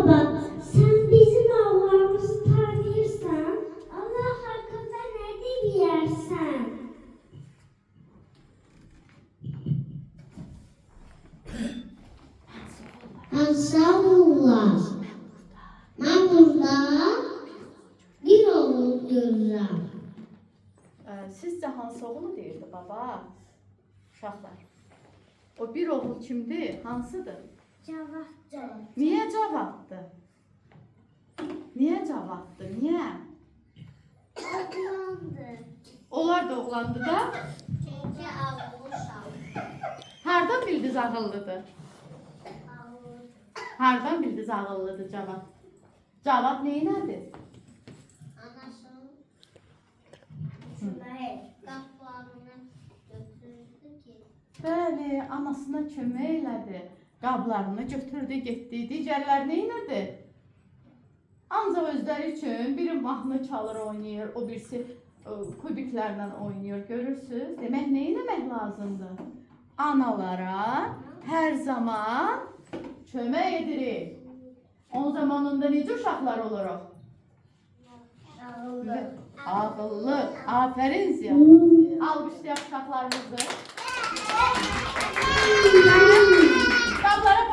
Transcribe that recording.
baba, sen bizim Allah'ımızı tanıyorsan, Allah hakkında ne bilirsen? Sağollar. Ben burada bir oğul görürüm. Sizcə hansı oğlu deyirdi baba? Uşaqlar. O bir oğul kimdir? Hansıdır? Cavabdır. Niyə cavabdır? Niyə cavabdır? Niyə? Oğlandır. Onlar da oğlandı da. Çünkü ağılmışam. Hardan bildiniz ağıllıdır? Ağıllı. Hardan bildiniz ağıllıdır cavab? Cavab neynədir? Anasının içməyi qaplarını götürdü ki. Bəli, anasına kömək elədi. Qablarını götürdü, getdi. Digərlər neynədi? Ancaq özləri üçün biri mahnı çalır, oynayır, o birisi kubiklərlə oynayır. Görürsüz? Demək, neynəmək lazımdır? Analara hər zaman kömək edirik. O zamanında necə uşaqlar oluruq? Ağıllı. Ağıllı. Afərin Ziya. Alqışlayaq uşaqlarımızı. Qablara